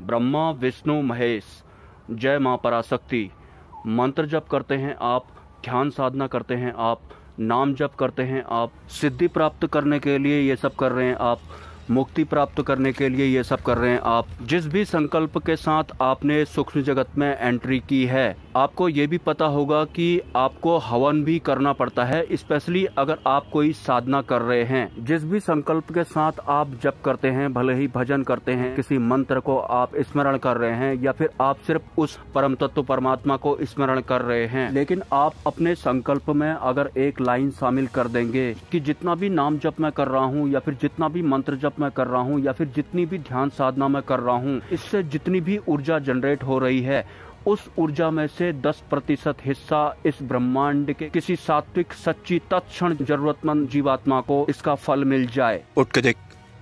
ब्रह्मा विष्णु महेश, जय मां पराशक्ति। मंत्र जप करते हैं आप, ध्यान साधना करते हैं आप, नाम जप करते हैं आप, सिद्धि प्राप्त करने के लिए ये सब कर रहे हैं आप, मुक्ति प्राप्त करने के लिए ये सब कर रहे हैं आप। जिस भी संकल्प के साथ आपने सूक्ष्म जगत में एंट्री की है, आपको ये भी पता होगा कि आपको हवन भी करना पड़ता है, स्पेशली अगर आप कोई साधना कर रहे हैं। जिस भी संकल्प के साथ आप जप करते हैं, भले ही भजन करते हैं, किसी मंत्र को आप स्मरण कर रहे हैं या फिर आप सिर्फ उस परम तत्व परमात्मा को स्मरण कर रहे हैं, लेकिन आप अपने संकल्प में अगर एक लाइन शामिल कर देंगे कि जितना भी नाम जप मैं कर रहा हूँ या फिर जितना भी मंत्र जप मैं कर रहा हूँ या फिर जितनी भी ध्यान साधना मैं कर रहा हूँ, इससे जितनी भी ऊर्जा जनरेट हो रही है, उस ऊर्जा में से 10% हिस्सा इस ब्रह्मांड के किसी सात्विक सच्ची तत्क्षण जरूरतमंद जीवात्मा को इसका फल मिल जाए। उठ के देख।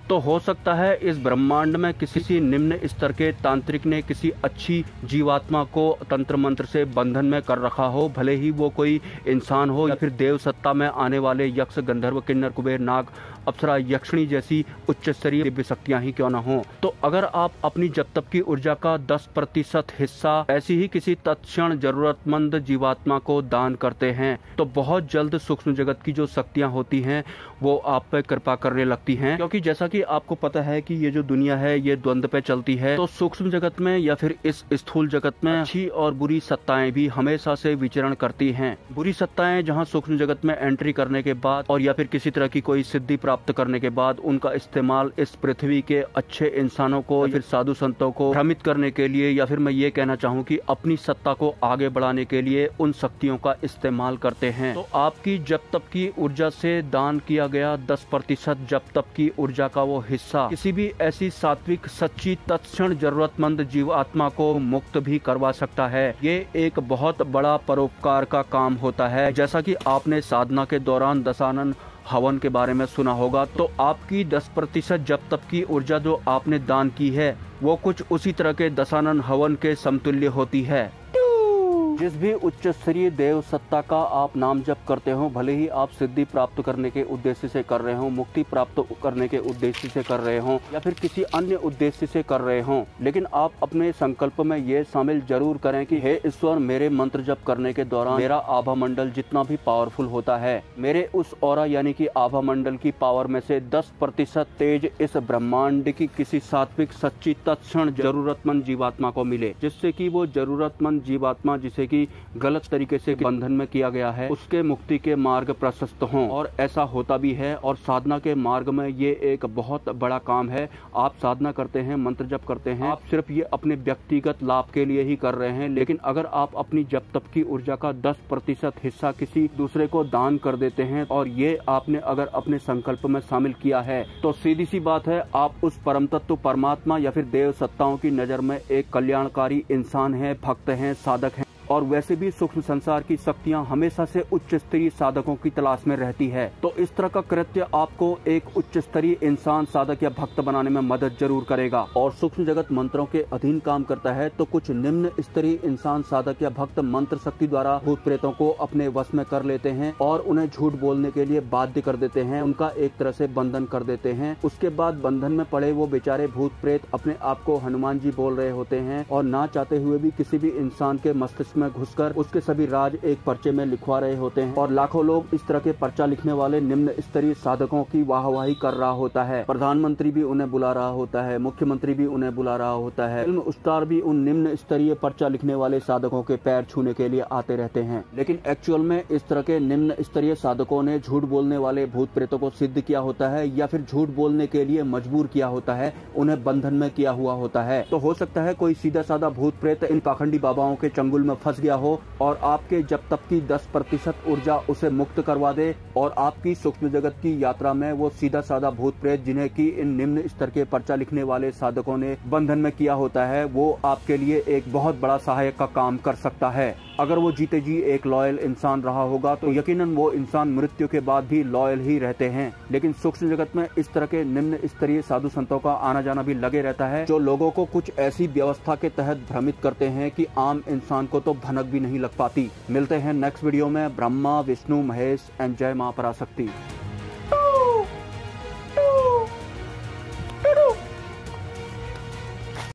तो हो सकता है इस ब्रह्मांड में किसी निम्न स्तर के तांत्रिक ने किसी अच्छी जीवात्मा को तंत्र मंत्र से बंधन में कर रखा हो, भले ही वो कोई इंसान हो या फिर देव सत्ता में आने वाले यक्ष, गंधर्व, किन्नर, कुबेर, नाग, अप्सरा, यक्षिणी जैसी उच्च स्तरीय दिव्य शक्तियां ही क्यों न हो। तो अगर आप अपनी जप तप की ऊर्जा का 10% हिस्सा ऐसी ही किसी तत्क्षण जरूरतमंद जीवात्मा को दान करते हैं, तो बहुत जल्द सूक्ष्म जगत की जो शक्तियां होती हैं वो आप पे कृपा करने लगती हैं। क्योंकि जैसा कि आपको पता है कि ये जो दुनिया है ये द्वंद पे चलती है, तो सूक्ष्म जगत में या फिर इस स्थूल जगत में अच्छी और बुरी सत्ताएं भी हमेशा से विचरण करती हैं। बुरी सत्ताएं जहां सूक्ष्म जगत में एंट्री करने के बाद और या फिर किसी तरह की कोई सिद्धि प्राप्त करने के बाद उनका इस्तेमाल इस पृथ्वी के अच्छे इंसानों को या फिर साधु संतों को भ्रमित करने के लिए, या फिर मैं ये कहना चाहूँ कि अपनी सत्ता को आगे बढ़ाने के लिए उन शक्तियों का इस्तेमाल करते हैं। तो आपकी जप तप की ऊर्जा से दान किया गया 10% जप तप की ऊर्जा का वो हिस्सा किसी भी ऐसी सात्विक सच्ची तत्क्षण जरूरतमंद जीवात्मा को मुक्त भी करवा सकता है। ये एक बहुत बड़ा परोपकार का काम होता है। जैसा कि आपने साधना के दौरान दशानन हवन के बारे में सुना होगा, तो आपकी 10% जप तप की ऊर्जा जो आपने दान की है वो कुछ उसी तरह के दशानन हवन के समतुल्य होती है। जिस भी उच्च स्तरीय देव सत्ता का आप नाम जप करते हो, भले ही आप सिद्धि प्राप्त करने के उद्देश्य से कर रहे हो, मुक्ति प्राप्त करने के उद्देश्य से कर रहे हो या फिर किसी अन्य उद्देश्य से कर रहे हो, लेकिन आप अपने संकल्प में ये शामिल जरूर करें कि हे ईश्वर, मेरे मंत्र जप करने के दौरान मेरा आभा मंडल जितना भी पावरफुल होता है, मेरे उस ऑरा यानी कि आभा मंडल की पावर में से 10% तेज इस ब्रह्मांड की किसी सात्विक सच्ची तत्क्षण जरूरतमंद जीवात्मा को मिले, जिससे कि वो जरूरतमंद जीवात्मा जिसे कि गलत तरीके से बंधन में किया गया है, उसके मुक्ति के मार्ग प्रशस्त हों। और ऐसा होता भी है। और साधना के मार्ग में ये एक बहुत बड़ा काम है। आप साधना करते हैं, मंत्र जप करते हैं, आप सिर्फ ये अपने व्यक्तिगत लाभ के लिए ही कर रहे हैं, लेकिन अगर आप अपनी जप तप की ऊर्जा का 10% हिस्सा किसी दूसरे को दान कर देते हैं और ये आपने अगर अपने संकल्प में शामिल किया है, तो सीधी सी बात है, आप उस परम तत्व परमात्मा या फिर देव सत्ताओं की नजर में एक कल्याणकारी इंसान है, भक्त हैं, साधक हैं। और वैसे भी सूक्ष्म संसार की शक्तियां हमेशा से उच्च स्तरीय साधकों की तलाश में रहती है। तो इस तरह का कृत्य आपको एक उच्च स्तरीय इंसान, साधक या भक्त बनाने में मदद जरूर करेगा। और सूक्ष्म जगत मंत्रों के अधीन काम करता है, तो कुछ निम्न स्तरीय इंसान, साधक या भक्त मंत्र शक्ति द्वारा भूत प्रेतों को अपने वश में कर लेते हैं और उन्हें झूठ बोलने के लिए बाध्य कर देते हैं, उनका एक तरह से बंधन कर देते हैं। उसके बाद बंधन में पड़े वो बेचारे भूत प्रेत अपने आप को हनुमान जी बोल रहे होते हैं और ना चाहते हुए भी किसी भी इंसान के मस्तिष्क में घुसकर उसके सभी राज एक पर्चे में लिखवा रहे होते हैं। और लाखों लोग इस तरह के पर्चा लिखने वाले निम्न स्तरीय साधकों की वाहवाही कर रहा होता है। प्रधानमंत्री भी उन्हें बुला रहा होता है, मुख्यमंत्री भी उन्हें बुला रहा होता है, फिल्म स्टार भी उन निम्न स्तरीय पर्चा लिखने वाले साधकों के पैर छूने के लिए आते रहते हैं। लेकिन एक्चुअल में इस तरह के निम्न स्तरीय साधकों ने झूठ बोलने वाले भूत प्रेतों को सिद्ध किया होता है या फिर झूठ बोलने के लिए मजबूर किया होता है, उन्हें बंधन में किया हुआ होता है। तो हो सकता है कोई सीधा साधा भूत प्रेत इन पाखंडी बाबाओं के चंगुल में फंस गया हो और आपके जप तप की 10% ऊर्जा उसे मुक्त करवा दे और आपकी सूक्ष्म जगत की यात्रा में वो सीधा साधा भूत प्रेत जिन्हें की इन निम्न स्तर के पर्चा लिखने वाले साधकों ने बंधन में किया होता है, वो आपके लिए एक बहुत बड़ा सहायक का काम कर सकता है। अगर वो जीते जी एक लॉयल इंसान रहा होगा तो यकीनन वो इंसान मृत्यु के बाद भी लॉयल ही रहते हैं। लेकिन सूक्ष्म जगत में इस तरह के निम्न स्तरीय साधु संतों का आना जाना भी लगे रहता है, जो लोगों को कुछ ऐसी व्यवस्था के तहत भ्रमित करते हैं कि आम इंसान को तो भनक भी नहीं लग पाती। मिलते हैं नेक्स्ट वीडियो में। ब्रह्मा विष्णु महेश एंड जय मां पराशक्ति।